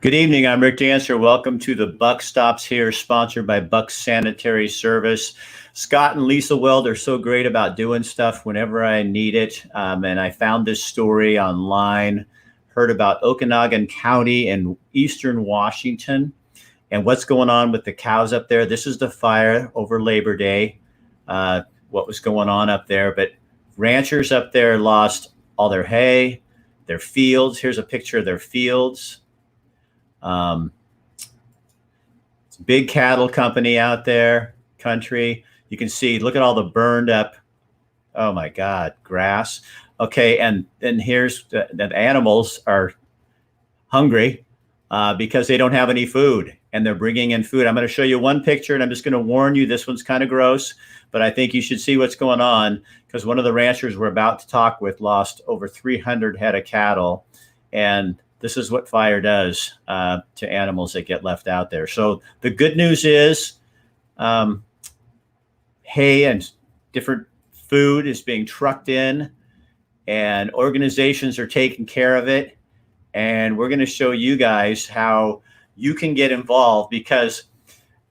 Good evening. I'm Rick Dancer. Welcome to the Buck Stops Here, sponsored by Buck Sanitary Service. Scott and Lisa Weld are so great about doing stuff whenever I need it. And I found this story online, heard about Okanagan County in eastern Washington and what's going on with the cows up there. This is the fire over Labor Day, what was going on up there. But ranchers up there lost all their hay, their fields. Here's a picture of their fields. It's a big cattle company out there, country. You can see, look at all the burned up, oh my God, grass. Okay, and then here's the animals are hungry because they don't have any food and they're bringing in food. I'm going to show you one picture and I'm just going to warn you, this one's kind of gross, but I think you should see what's going on because one of the ranchers we're about to talk with lost over 300 head of cattle. And this is what fire does to animals that get left out there. So the good news is hay and different food is being trucked in and organizations are taking care of it. And we're going to show you guys how you can get involved because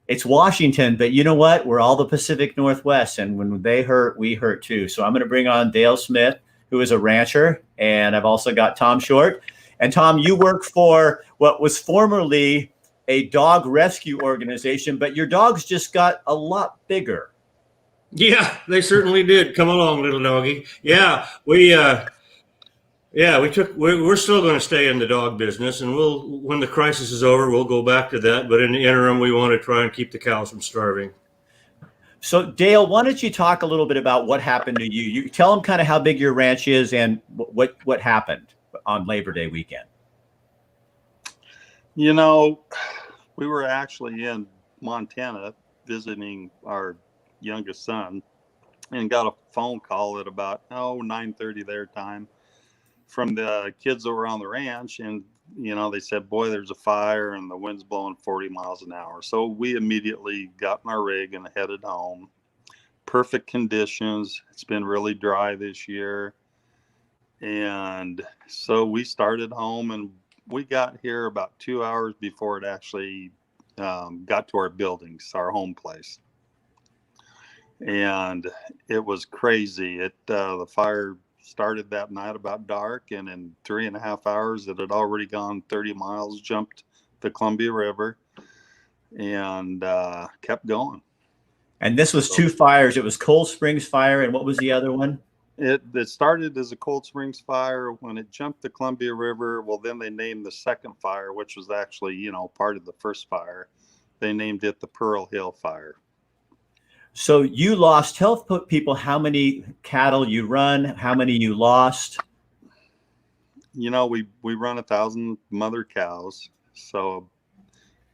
it's Washington, but you know what? We're all the Pacific Northwest. And when they hurt, we hurt too. So I'm going to bring on Dale Smith, who is a rancher. And I've also got Tom Short. And Tom, you work for what was formerly a dog rescue organization, but your dogs just got a lot bigger. Yeah, they certainly did. Come along, little doggy. Yeah, we're still going to stay in the dog business, and when the crisis is over, we'll go back to that. But in the interim, we want to try and keep the cows from starving. So Dale, why don't you talk a little bit about what happened to you? You tell them kind of how big your ranch is and what happened on Labor Day weekend. You know, we were actually in Montana visiting our youngest son and got a phone call at about 9:30 their time from the kids that were on the ranch. And, they said, boy, there's a fire and the wind's blowing 40 miles an hour. So we immediately got in our rig and headed home. Perfect conditions. It's been really dry this year. And so we started home and we got here about 2 hours before it actually got to our buildings, our home place. And it was crazy. The fire started that night about dark, and in 3.5 hours, it had already gone 30 miles, jumped the Columbia River, and kept going. And this was two fires. It was Cold Springs fire, and what was the other one? It started as a Cold Springs fire. When it jumped the Columbia River, well, then they named the second fire, which was actually, part of the first fire. They named it the Pearl Hill Fire. So you lost, tell people how many cattle you run, how many you lost. We run 1,000 mother cows. So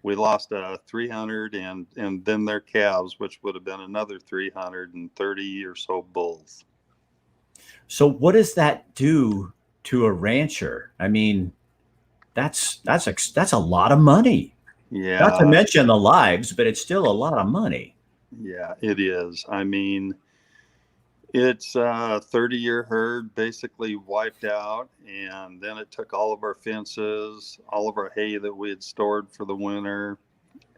we lost 300 and then their calves, which would have been another 330 or so bulls. So what does that do to a rancher? I mean, that's a lot of money. Yeah. Not to mention the lives, but it's still a lot of money. Yeah, it is. I mean, it's a 30-year herd basically wiped out, and then it took all of our fences, all of our hay that we had stored for the winter,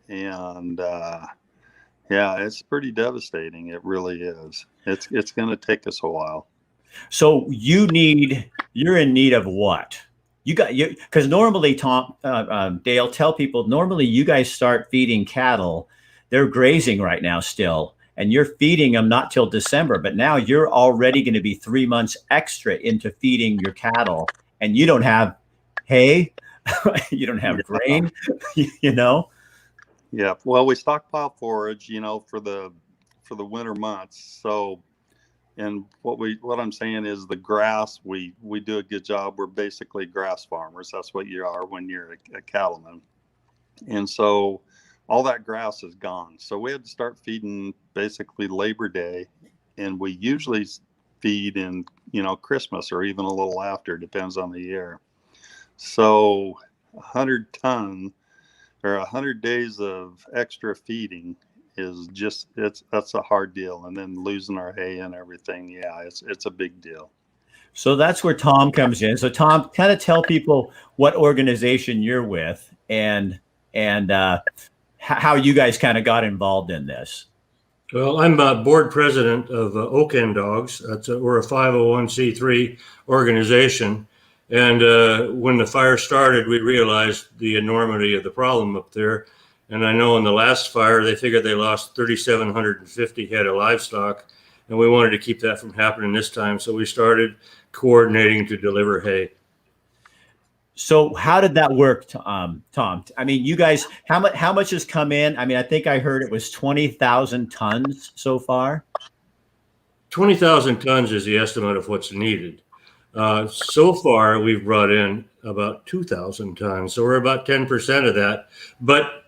and yeah, it's pretty devastating. It really is. It's going to take us a while. So you're in need of what? Because normally, Tom, Dale, tell people normally you guys start feeding cattle. They're grazing right now still, and you're feeding them not till December, but now you're already going to be 3 months extra into feeding your cattle, and you don't have hay, you don't have grain, Yeah. Well, we stockpile forage, for the winter months. So, and what I'm saying is the grass, we do a good job. We're basically grass farmers. That's what you are when you're a cattleman. And so all that grass is gone. So we had to start feeding basically Labor Day, and we usually feed in, Christmas or even a little after, depends on the year. So 100 ton or 100 days of extra feeding is that's a hard deal. And then losing our hay and everything. Yeah, it's a big deal. So that's where Tom comes in. So Tom, kind of tell people what organization you're with and how you guys kind of got involved in this. Well, I'm board president of Oak End Dogs. We're a 501c3 organization. And when the fire started, we realized the enormity of the problem up there. And I know in the last fire, they figured they lost 3,750 head of livestock. And we wanted to keep that from happening this time. So we started coordinating to deliver hay. So how did that work, Tom? I mean, you guys, how much has come in? I mean, I think I heard it was 20,000 tons so far. 20,000 tons is the estimate of what's needed. So far, we've brought in about 2,000 tons, so we're about 10% of that. But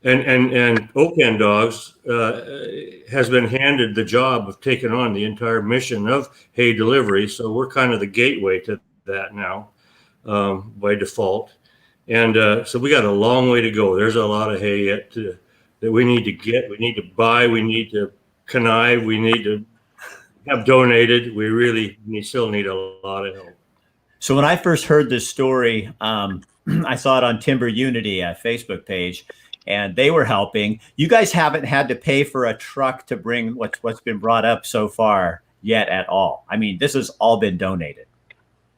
and Oak End Dogs has been handed the job of taking on the entire mission of hay delivery, so we're kind of the gateway to that now. By default. And so we got a long way to go. There's a lot of hay yet that we need to get. We need to buy. We need to connive. We need to have donated. We still need a lot of help. So when I first heard this story, I saw it on Timber Unity, a Facebook page, and they were helping. You guys haven't had to pay for a truck to bring what's been brought up so far yet at all. I mean, this has all been donated.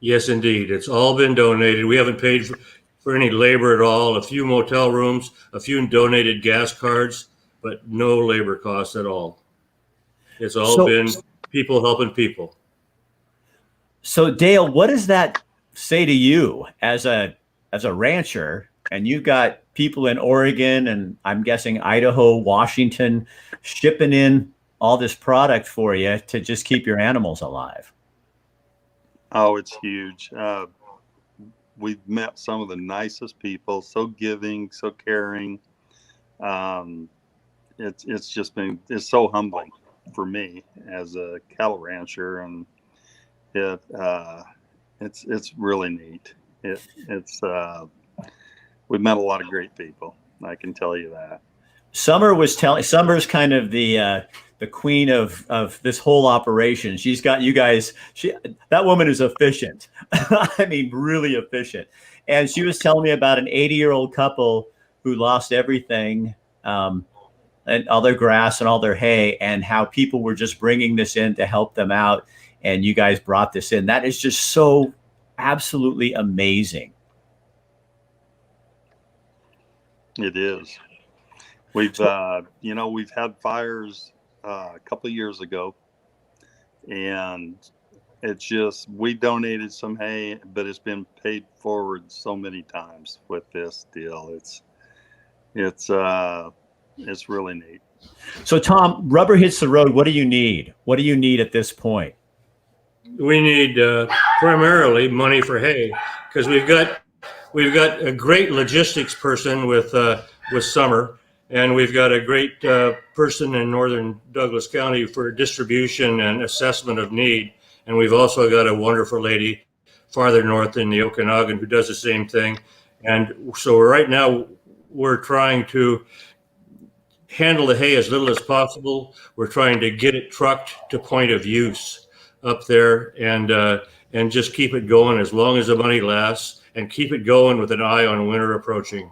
Yes, indeed. It's all been donated. We haven't paid for any labor at all. A few motel rooms, a few donated gas cards, but no labor costs at all. It's all been people helping people. So Dale, what does that say to you as a rancher? And you've got people in Oregon and I'm guessing Idaho, Washington, shipping in all this product for you to just keep your animals alive. Oh, it's huge. We've met some of the nicest people, so giving, so caring. It's just been, it's so humbling for me as a cattle rancher, and it's really neat. We've met a lot of great people. I can tell you that. Summer's kind of the queen of this whole operation. She's got you guys. That woman is efficient. I mean, really efficient. And she was telling me about an 80-year-old couple who lost everything, and all their grass and all their hay, and how people were just bringing this in to help them out. And you guys brought this in. That is just so absolutely amazing. It is. We've had fires a couple of years ago, and it's just, we donated some hay, but it's been paid forward so many times with this deal. It's really neat. So Tom, rubber hits the road. What do you need? What do you need at this point? We need primarily money for hay, because we've got a great logistics person with Summer. And we've got a great person in northern Douglas County for distribution and assessment of need. And we've also got a wonderful lady farther north in the Okanagan who does the same thing. And so right now we're trying to handle the hay as little as possible. We're trying to get it trucked to point of use up there and just keep it going as long as the money lasts, and keep it going with an eye on winter approaching.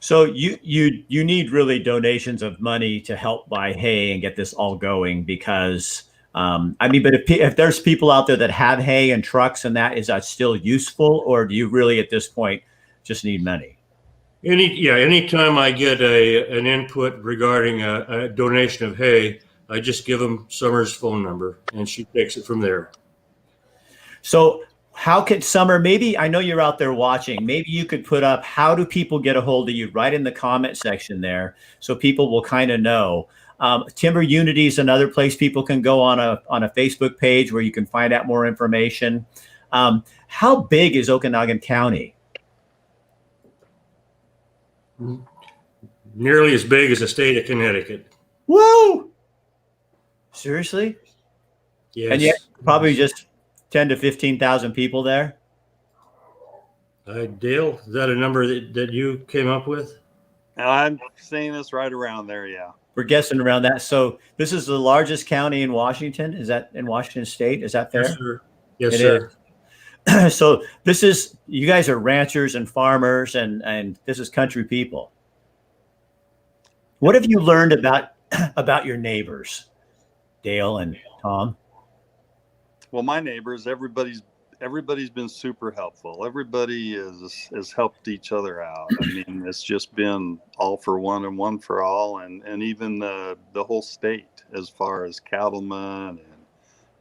So you need really donations of money to help buy hay and get this all going, because but if there's people out there that have hay and trucks and that, is that still useful, or do you really at this point just need money? Anytime I get an input regarding a donation of hay, I just give them Summer's phone number and she takes it from there. So how could Summer, maybe, I know you're out there watching, maybe you could put up, how do people get a hold of you, right in the comment section there, so people will kind of know. Timber Unity is another place people can go on a Facebook page where you can find out more information. How big is Okanagan County? Nearly as big as the state of Connecticut. Whoa! Seriously? Yes. And yet probably just 10 to 15,000 people there. Dale, is that a number that you came up with? I'm saying this right around there. Yeah. We're guessing around that. So this is the largest county in Washington. Is that in Washington State? Is that fair? Yes, sir. Yes, It sir. is. So you guys are ranchers and farmers, and this is country people. What have you learned about your neighbors, Dale and Tom? Well, my neighbors, everybody's been super helpful. Everybody has helped each other out. I mean, it's just been all for one and one for all, and even the whole state, as far as cattlemen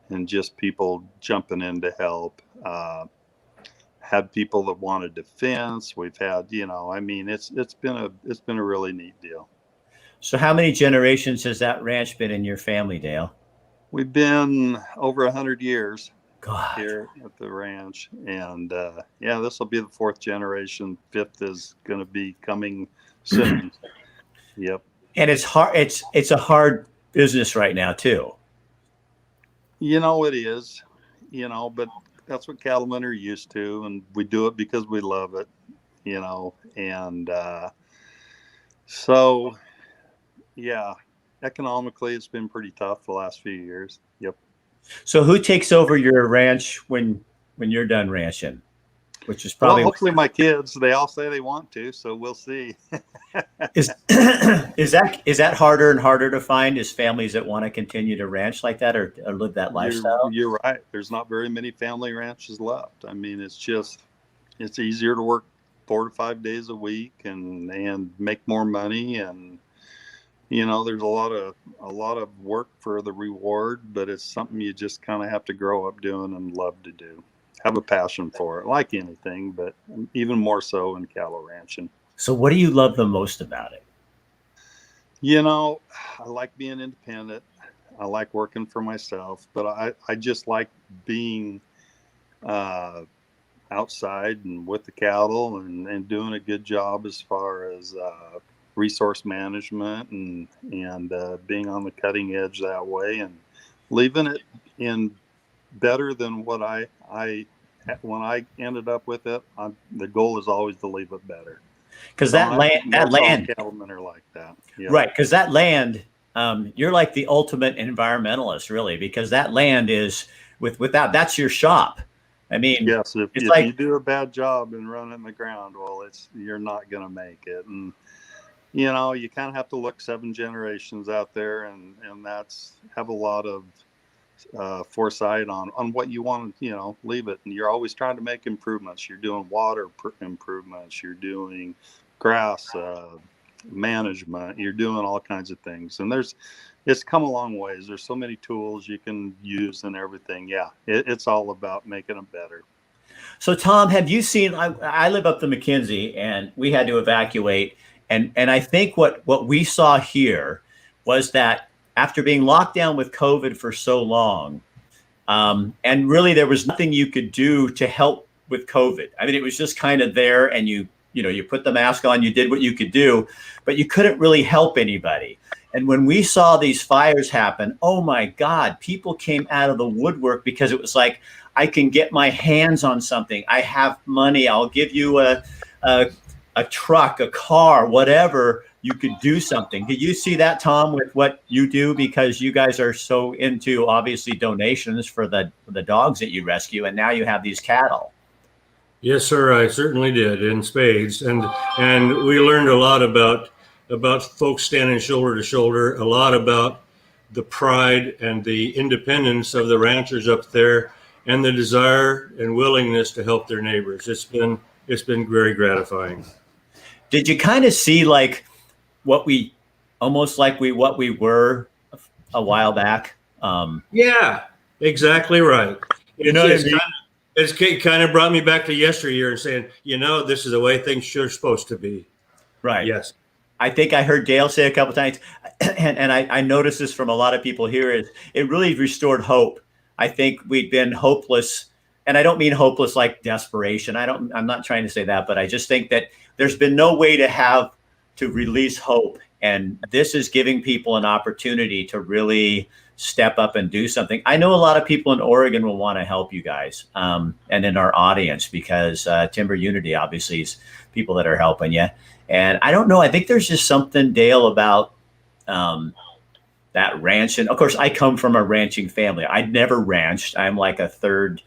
and just people jumping in to help. Had people that wanted to fence. We've had, I mean, it's been a really neat deal. So how many generations has that ranch been in your family, Dale? We've been over 100 years God. here at the ranch, and yeah, this will be the fourth generation. Fifth is going to be coming soon. Yep. And it's hard. It's a hard business right now too. It is, but that's what cattlemen are used to, and we do it because we love it, and so yeah, economically it's been pretty tough the last few years. Yep. So who takes over your ranch when you're done ranching? Which is probably hopefully my kids. They all say they want to, so we'll see. is is that harder and harder to find, is families that want to continue to ranch like that or live that lifestyle? You're right. There's not very many family ranches left. I mean, it's easier to work 4 to 5 days a week and make more money, and there's a lot of work for the reward, but it's something you just kind of have to grow up doing and love to do. Have a passion for it, like anything, but even more so in cattle ranching. So what do you love the most about it? I like being independent. I like working for myself, but I just like being outside and with the cattle and doing a good job as far as resource management and being on the cutting edge that way and leaving it in better than what when I ended up with it. The goal is always to leave it better. Because that land, cattlemen are like that, yeah. Right? Because that land, you're like the ultimate environmentalist, really, because that land is without that's your shop. I mean, yes, if you do a bad job and run it in the ground, well, you're not going to make it. And you kind of have to look 7 generations out there, and that's have a lot of foresight on what you want to leave it. And you're always trying to make improvements. You're doing water improvements, you're doing grass management, you're doing all kinds of things, and it's come a long ways. There's so many tools you can use and everything. Yeah, it's all about making it better. So Tom, have you seen, I live up the McKenzie, and we had to evacuate, and I think what we saw here was that after being locked down with COVID for so long, and really there was nothing you could do to help with COVID. I mean, it was just kind of there, and you put the mask on, you did what you could do, but you couldn't really help anybody. And when we saw these fires happen, oh my God, people came out of the woodwork because it was like, I can get my hands on something. I have money. I'll give you a truck, a car, whatever. You could do something. Did you see that, Tom, with what you do? Because you guys are so into, obviously, donations for the dogs that you rescue, and now you have these cattle. Yes, sir, I certainly did, in spades. And we learned a lot about folks standing shoulder to shoulder, a lot about the pride and the independence of the ranchers up there, and the desire and willingness to help their neighbors. It's been very gratifying. Did you kind of see like what we were a while back? Yeah, exactly right. It kind of brought me back to yesteryear and saying, this is the way things are supposed to be. Right. Yes. I think I heard Dale say a couple of times, and I noticed this from a lot of people here, is it really restored hope. I think we'd been hopeless, and I don't mean hopeless like desperation. I'm not trying to say that, but I just think that there's been no way to release hope. And this is giving people an opportunity to really step up and do something. I know a lot of people in Oregon will want to help you guys, and in our audience, because Timber Unity obviously is people that are helping you. And I don't know, I think there's just something, Dale, about that ranching. Of course, I come from a ranching family. I'd never ranched. I'm like a third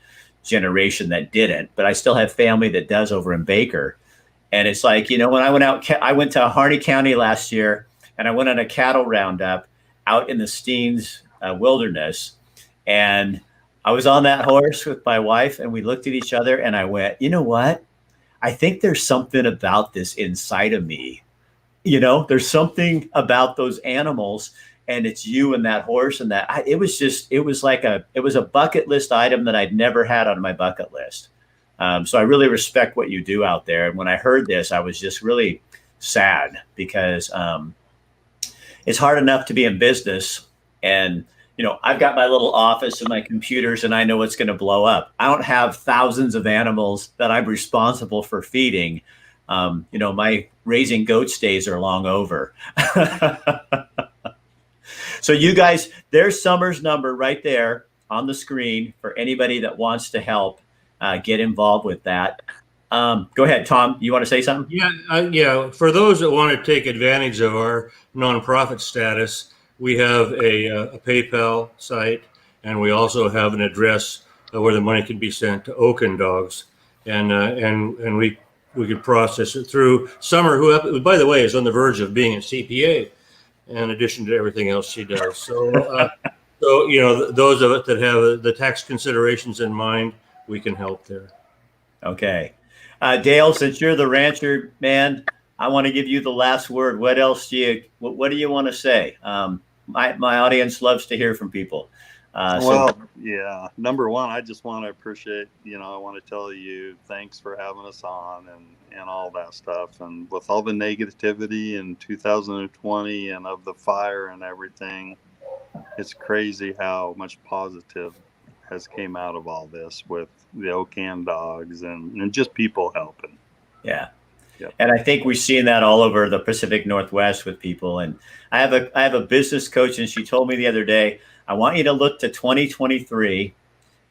generation that didn't, but I still have family that does over in Baker. And it's like, when I went to Harney County last year, and I went on a cattle roundup out in the Steens wilderness. And I was on that horse with my wife, and we looked at each other, and I went, you know what? I think there's something about this inside of me. There's something about those animals, and it's you and that horse, and it was a bucket list item that I'd never had on my bucket list. So I really respect what you do out there. And when I heard this, I was just really sad because it's hard enough to be in business, and I've got my little office and my computers, and I know it's going to blow up. I don't have thousands of animals that I'm responsible for feeding. My raising goats days are long over. So you guys, there's Summer's number right there on the screen for anybody that wants to help get involved with that. Go ahead, Tom. You want to say something? Yeah. For those that want to take advantage of our nonprofit status, we have a PayPal site, and we also have an address where the money can be sent to Oaken Dogs, and we could process it through Summer, who, by the way, is on the verge of being a CPA, in addition to everything else she does. So, those of us that have the tax considerations in mind, we can help there. Okay. Dale, since you're the rancher, man, I want to give you the last word. What else do you want to say? My audience loves to hear from people. Number one, I just want to appreciate, I want to tell you thanks for having us on and all that stuff. And with all the negativity in 2020 and of the fire and everything, it's crazy how much positive has came out of all this with the Oaken Dogs and just people helping. Yeah. Yep. And I think we're seeing that all over the Pacific Northwest with people. And I have a business coach, and she told me the other day, I want you to look to 2023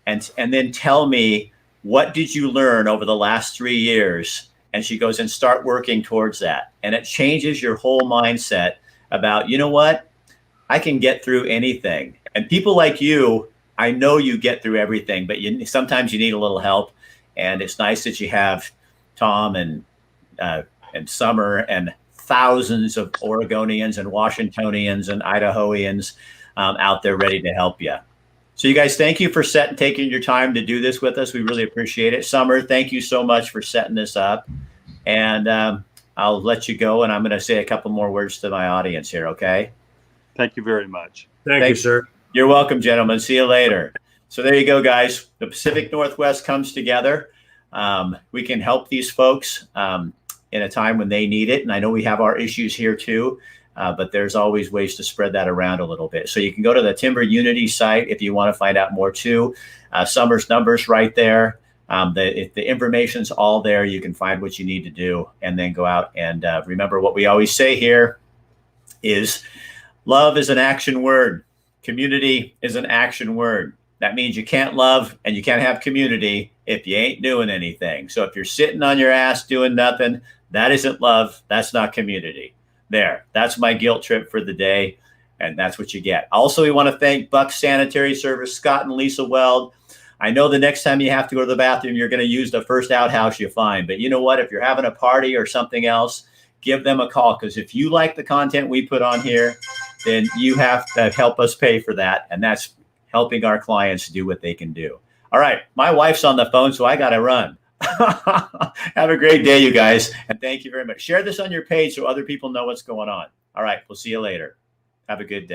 and then tell me, what did you learn over the last 3 years? And she goes, and start working towards that. And it changes your whole mindset about, what? I can get through anything. And people like you, I know you get through everything, but sometimes you need a little help. And it's nice that you have Tom and Summer and thousands of Oregonians and Washingtonians and Idahoians out there ready to help you. So you guys, thank you for taking your time to do this with us. We really appreciate it. Summer, thank you so much for setting this up. And I'll let you go, and I'm going to say a couple more words to my audience here, okay? Thank you very much. Thank you, sir. You're welcome, gentlemen. See you later. So there you go, guys. The Pacific Northwest comes together. We can help these folks in a time when they need it. And I know we have our issues here too, but there's always ways to spread that around a little bit. So you can go to the Timber Unity site if you want to find out more too. Summer's number's right there. The information's all there. You can find what you need to do, and then go out and remember what we always say here is love is an action word. Community is an action word. That means you can't love and you can't have community if you ain't doing anything. So if you're sitting on your ass doing nothing, that isn't love. That's not community. There, that's my guilt trip for the day. And that's what you get. Also, we want to thank Buck's Sanitary Service, Scott and Lisa Weld. I know the next time you have to go to the bathroom, you're going to use the first outhouse you find. But you know what? If you're having a party or something else, give them a call. Because if you like the content we put on here, then you have to help us pay for that. And that's helping our clients do what they can do. All right. My wife's on the phone, so I got to run. Have a great day, you guys. And thank you very much. Share this on your page so other people know what's going on. All right. We'll see you later. Have a good day.